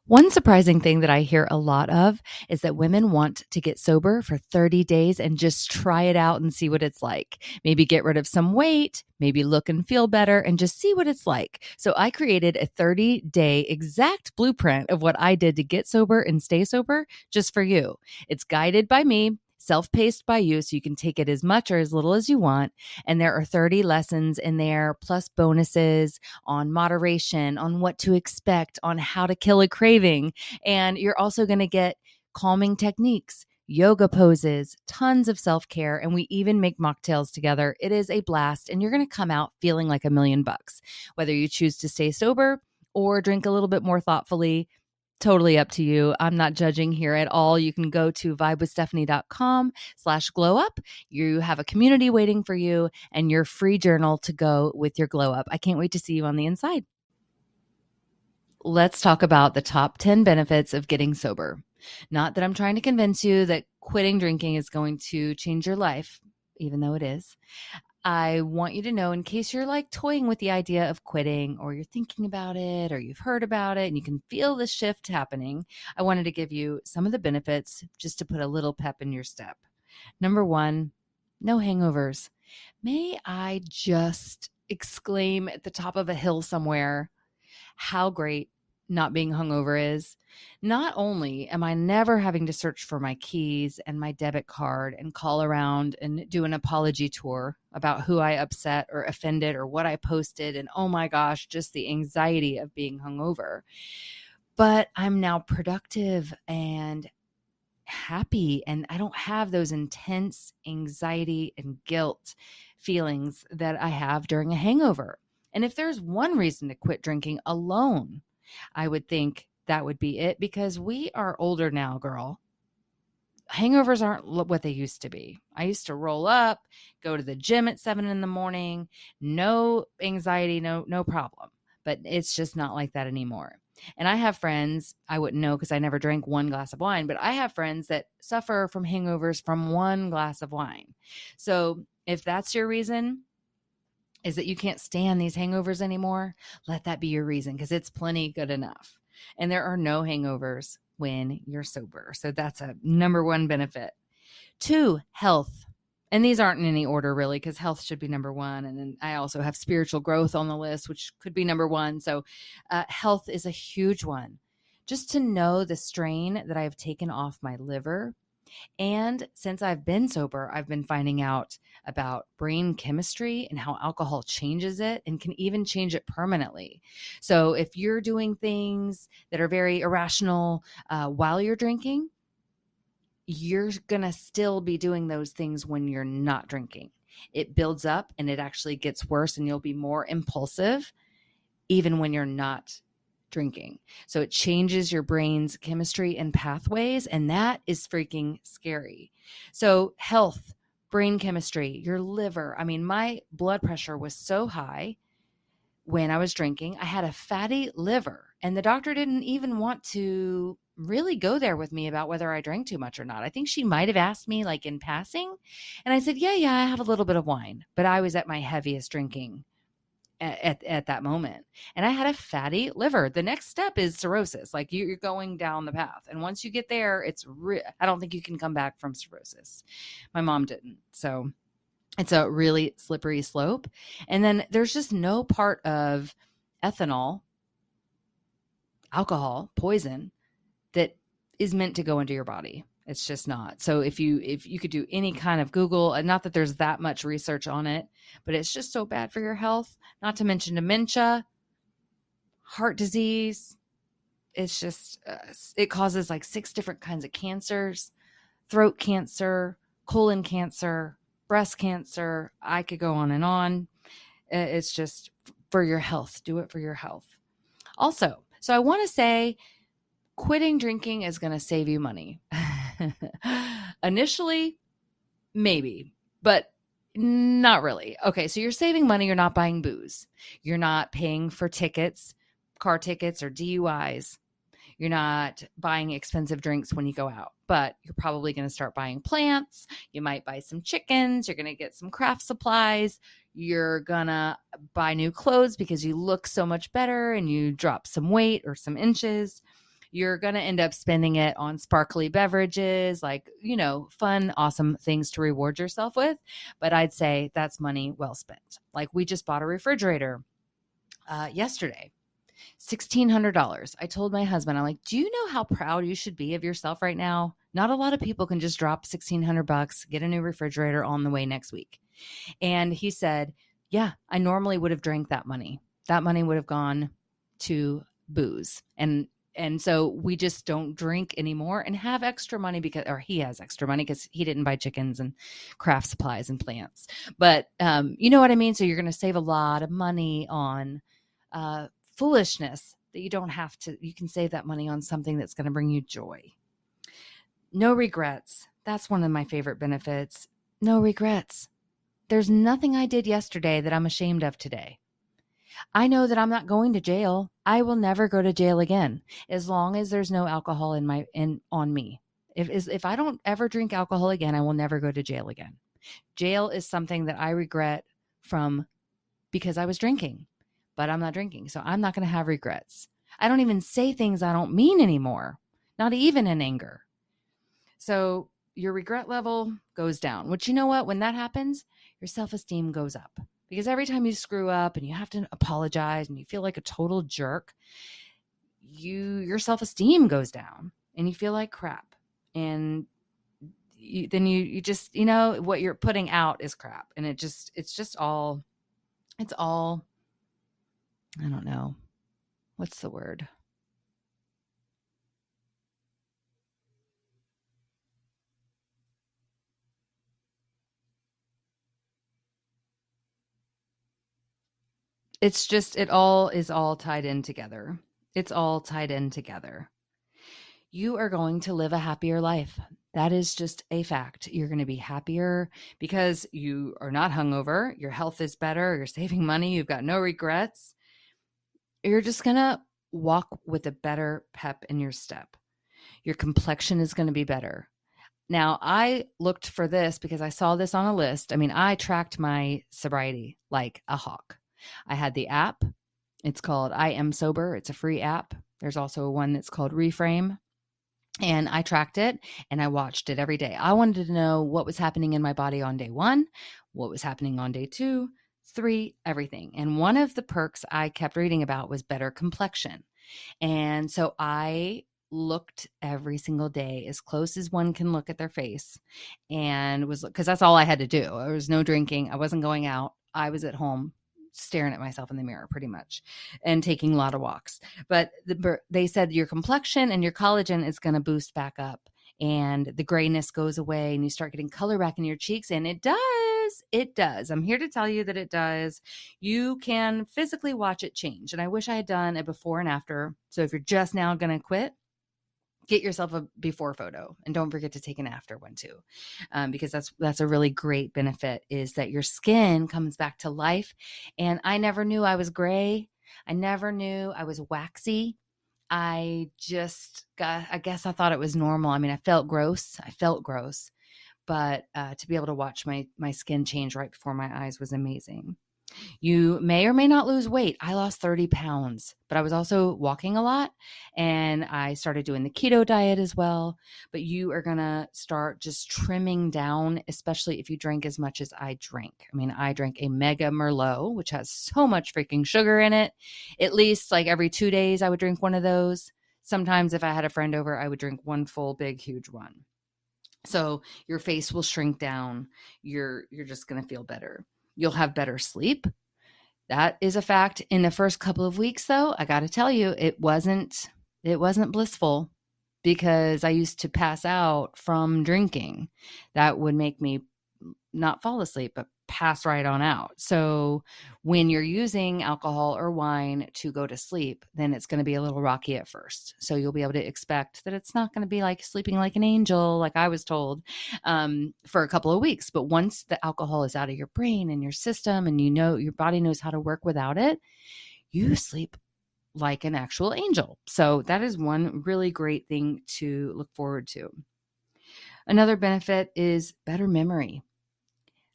One surprising thing that I hear a lot of is that women want to get sober for 30 days and just try it out and see what it's like. Maybe get rid of some weight, maybe look and feel better, and just see what it's like. So I created a 30-day exact blueprint of what I did to get sober and stay sober just for you. It's guided by me, self-paced by you, so you can take it as much or as little as you want. And there are 30 lessons in there, plus bonuses on moderation, on what to expect, on how to kill a craving. And you're also going to get calming techniques, yoga poses, tons of self-care, and we even make mocktails together. It is a blast, and you're going to come out feeling like $1,000,000. Whether you choose to stay sober or drink a little bit more thoughtfully, totally up to you. I'm not judging here at all. You can go to vibewithstephanie.com/glow-up. You have a community waiting for you and your free journal to go with your glow up. I can't wait to see you on the inside. Let's talk about the top 10 benefits of getting sober. Not that I'm trying to convince you that quitting drinking is going to change your life, even though it is. I want you to know, in case you're like toying with the idea of quitting, or you're thinking about it, or you've heard about it and you can feel the shift happening, I wanted to give you some of the benefits just to put a little pep in your step. Number one, no hangovers. May I just exclaim at the top of a hill somewhere how great not being hungover is. Not only am I never having to search for my keys and my debit card and call around and do an apology tour about who I upset or offended or what I posted, and oh my gosh, just the anxiety of being hungover, but I'm now productive and happy, and I don't have those intense anxiety and guilt feelings that I have during a hangover. And if there's one reason to quit drinking alone, I would think that would be it, because we are older now, girl. Hangovers aren't what they used to be. I used to roll up, go to the gym at 7 a.m, no anxiety, no problem. But it's just not like that anymore. And I have friends, I wouldn't know because I never drank one glass of wine, but I have friends that suffer from hangovers from one glass of wine. So if that's your reason, is that you can't stand these hangovers anymore, let that be your reason, because it's plenty good enough. And there are no hangovers when you're sober. So that's a number one benefit. 2, health. And these aren't in any order really, because health should be number one. And then I also have spiritual growth on the list, which could be number one. So health is a huge one. Just to know the strain that I've taken off my liver. And since I've been sober, I've been finding out about brain chemistry and how alcohol changes it and can even change it permanently. So if you're doing things that are very irrational while you're drinking, you're going to still be doing those things when you're not drinking. It builds up and it actually gets worse, and you'll be more impulsive even when you're not drinking. So it changes your brain's chemistry and pathways, and that is freaking scary. So health, brain chemistry, your liver. I mean, my blood pressure was so high when I was drinking. I had a fatty liver, and the doctor didn't even want to really go there with me about whether I drank too much or not. I think she might have asked me like in passing, and I said, yeah, I have a little bit of wine, but I was at my heaviest drinking at that moment. And I had a fatty liver. The next step is cirrhosis. Like you're going down the path. And once you get there, I don't think you can come back from cirrhosis. My mom didn't. So it's a really slippery slope. And then there's just no part of ethanol, alcohol, poison that is meant to go into your body. It's just not. So if you could do any kind of Google, and not that there's that much research on it, but it's just so bad for your health, not to mention dementia, heart disease. It's just, it causes like 6 different kinds of cancers, throat cancer, colon cancer, breast cancer. I could go on and on. It's just for your health. Do it for your health. Also, so I want to say, quitting drinking is going to save you money. Initially, maybe, but not really. Okay, so you're saving money. You're not buying booze. You're not paying for tickets, car tickets, or DUIs. You're not buying expensive drinks when you go out, but you're probably going to start buying plants. You might buy some chickens. You're going to get some craft supplies. You're going to buy new clothes because you look so much better and you drop some weight or some inches. You're going to end up spending it on sparkly beverages, like, fun, awesome things to reward yourself with. But I'd say that's money well spent. Like, we just bought a refrigerator yesterday. $1,600. I told my husband, I'm like, do you know how proud you should be of yourself right now? Not a lot of people can just drop $1,600, get a new refrigerator on the way next week. And he said, yeah, I normally would have drank that money. That money would have gone to booze. And so we just don't drink anymore and have extra money or he has extra money because he didn't buy chickens and craft supplies and plants. But you know what I mean? So you're going to save a lot of money on foolishness that you don't have to. You can save that money on something that's going to bring you joy. No regrets. That's one of my favorite benefits. No regrets. There's nothing I did yesterday that I'm ashamed of today. I know that I'm not going to jail. I will never go to jail again as long as there's no alcohol on me. If I don't ever drink alcohol again, I will never go to jail again. Jail is something that I regret from because I was drinking, but I'm not drinking. So I'm not going to have regrets. I don't even say things I don't mean anymore, not even in anger. So your regret level goes down, which, you know what? When that happens, your self-esteem goes up. Because every time you screw up and you have to apologize and you feel like a total jerk, your self-esteem goes down and you feel like crap. And then you just, what you're putting out is crap. And it's all, I don't know. What's the word? It's just, it all is all tied in together. It's all tied in together. You are going to live a happier life. That is just a fact. You're going to be happier because you are not hungover. Your health is better. You're saving money. You've got no regrets. You're just going to walk with a better pep in your step. Your complexion is going to be better. Now, I looked for this because I saw this on a list. I mean, I tracked my sobriety like a hawk. I had the app. It's called I Am Sober. It's a free app. There's also one that's called Reframe. And I tracked it and I watched it every day. I wanted to know what was happening in my body on day 1, what was happening on day 2, 3, everything. And one of the perks I kept reading about was better complexion. And so I looked every single day as close as one can look at their face, and was, because that's all I had to do. There was no drinking. I wasn't going out. I was at home staring at myself in the mirror pretty much and taking a lot of walks. But they said your complexion and your collagen is going to boost back up and the grayness goes away and you start getting color back in your cheeks. And it does. It does. I'm here to tell you that it does. You can physically watch it change. And I wish I had done a before and after. So if you're just now going to quit, get yourself a before photo and don't forget to take an after one too. Because that's a really great benefit, is that your skin comes back to life. And I never knew I was gray. I never knew I was waxy. I guess I thought it was normal. I mean, I felt gross, but to be able to watch my skin change right before my eyes was amazing. You may or may not lose weight. I lost 30 pounds, but I was also walking a lot and I started doing the keto diet as well. But you are going to start just trimming down, especially if you drink as much as I drink. I mean, I drank a Mega Merlot, which has so much freaking sugar in it. At least like every 2 days, I would drink one of those. Sometimes if I had a friend over, I would drink one full, big, huge one. So your face will shrink down. You're just going to feel better. You'll have better sleep. That is a fact. In the first couple of weeks, though, I got to tell you, it wasn't blissful because I used to pass out from drinking. That would make me not fall asleep, but pass right on out. So when you're using alcohol or wine to go to sleep, then it's going to be a little rocky at first. So you'll be able to expect that it's not going to be like sleeping like an angel, like I was told, for a couple of weeks. But once the alcohol is out of your brain and your system, and you know your body knows how to work without it, you sleep like an actual angel. So that is one really great thing to look forward to. Another benefit is better memory.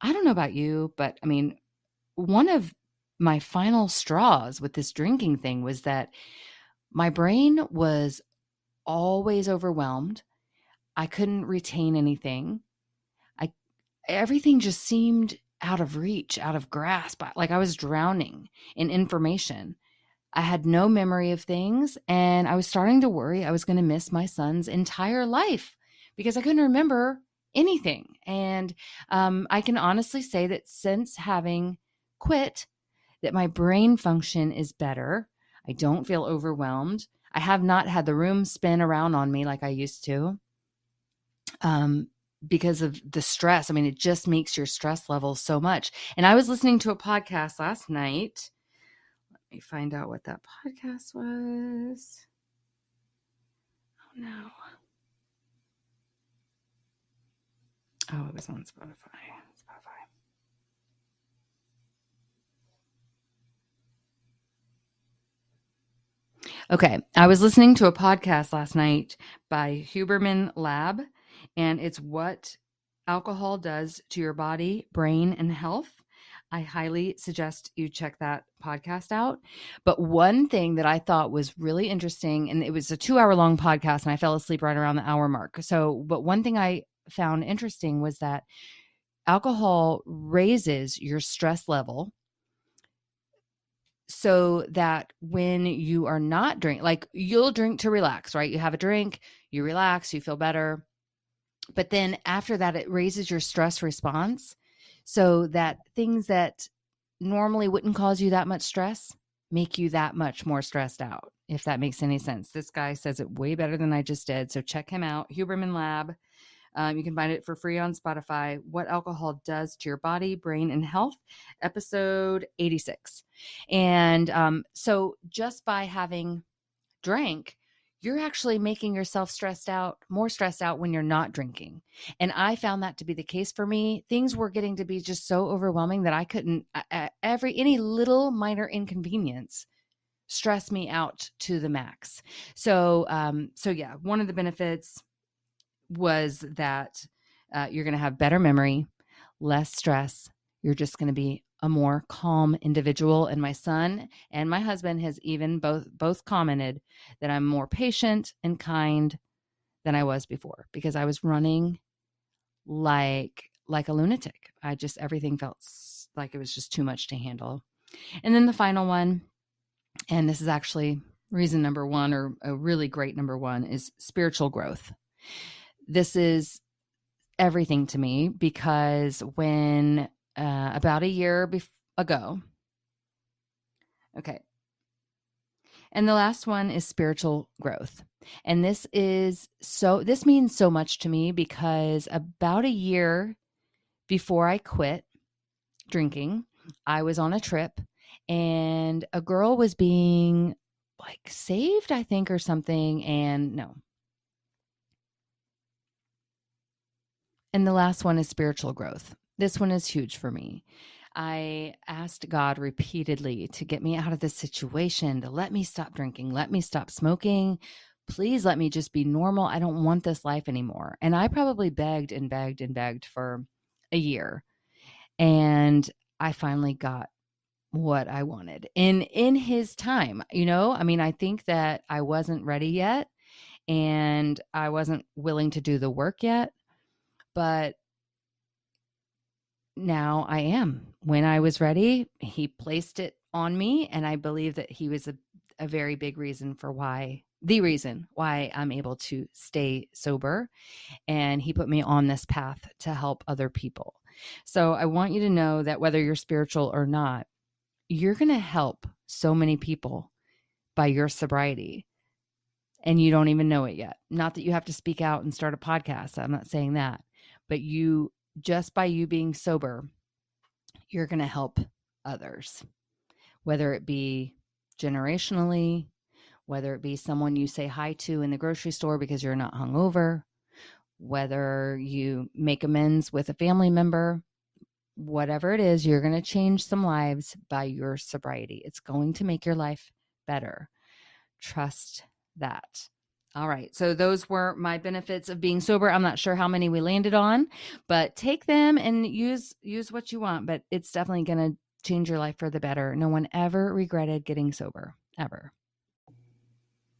I don't know about you, but I mean, one of my final straws with this drinking thing was that my brain was always overwhelmed. I couldn't retain anything. Everything just seemed out of reach, out of grasp. Like I was drowning in information. I had no memory of things, and I was starting to worry I was going to miss my son's entire life because I couldn't remember anything. And I can honestly say that since having quit, that my brain function is better. I don't feel overwhelmed. I have not had the room spin around on me like I used to. Because of the stress. I mean, it just makes your stress level so much. And I was listening to a podcast last night. Let me find out what that podcast was. Oh, no. Oh, it was on Spotify. Okay. I was listening to a podcast last night by 𝗙𝗎𝗓, and it's what alcohol does to your body, brain, and health. I highly suggest you check that podcast out. But one thing that I thought was really interesting, and it was a 2-hour long podcast, and I fell asleep right around the hour mark. But one thing I found interesting was that alcohol raises your stress level so that when you are not drinking, like you'll drink to relax, right? You have a drink, you relax, you feel better. But then after that, it raises your stress response so that things that normally wouldn't cause you that much stress make you that much more stressed out, if that makes any sense. This guy says it way better than I just did. So check him out, 𝗙𝗎𝗓. You can find it for free on Spotify. What Alcohol Does to Your Body, Brain, and Health, episode 86. And so just by having drank, you're actually making yourself more stressed out when you're not drinking. And I found that to be the case for me. Things were getting to be just so overwhelming that I couldn't, any little minor inconvenience stress me out to the max. So yeah, one of the benefits was that you're going to have better memory, less stress. You're just going to be a more calm individual. And my son and my husband has even both commented that I'm more patient and kind than I was before because I was running like a lunatic. Everything felt like it was just too much to handle. And then the final one, and this is actually reason number one, or a really great number one, is spiritual growth. This is everything to me because when about a year ago, okay, and the last one is spiritual growth. And this means so much to me because about a year before I quit drinking, I was on a trip and a girl was being like saved, I think, or something. And the last one is spiritual growth. This one is huge for me. I asked God repeatedly to get me out of this situation, to let me stop drinking, let me stop smoking. Please let me just be normal. I don't want this life anymore. And I probably begged and begged and begged for a year. And I finally got what I wanted in his time. I think that I wasn't ready yet and I wasn't willing to do the work yet, but now I am. When I was ready, he placed it on me, and I believe that he was a very big reason the reason why I'm able to stay sober, and he put me on this path to help other people. So I want you to know that whether you're spiritual or not, you're going to help so many people by your sobriety, and you don't even know it yet. Not that you have to speak out and start a podcast. I'm not saying that, but just by you being sober, you're going to help others, whether it be generationally, whether it be someone you say hi to in the grocery store because you're not hungover, whether you make amends with a family member, whatever it is, you're going to change some lives by your sobriety. It's going to make your life better. Trust that. All right. So those were my benefits of being sober. I'm not sure how many we landed on, but take them and use what you want. But it's definitely going to change your life for the better. No one ever regretted getting sober, ever.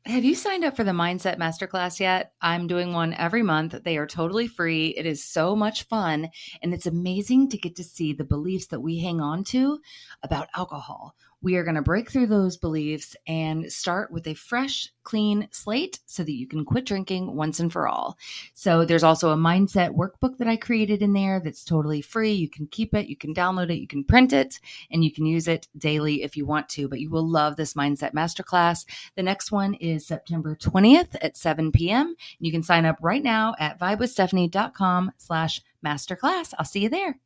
Have you signed up for the Mindset Masterclass yet? I'm doing one every month. They are totally free. It is so much fun. And it's amazing to get to see the beliefs that we hang on to about alcohol. We are going to break through those beliefs and start with a fresh, clean slate so that you can quit drinking once and for all. So there's also a mindset workbook that I created in there that's totally free. You can keep it, you can download it, you can print it, and you can use it daily if you want to. But you will love this Mindset Masterclass. The next one is September 20th at 7 p.m. You can sign up right now at vibewithstephanie.com/masterclass. I'll see you there.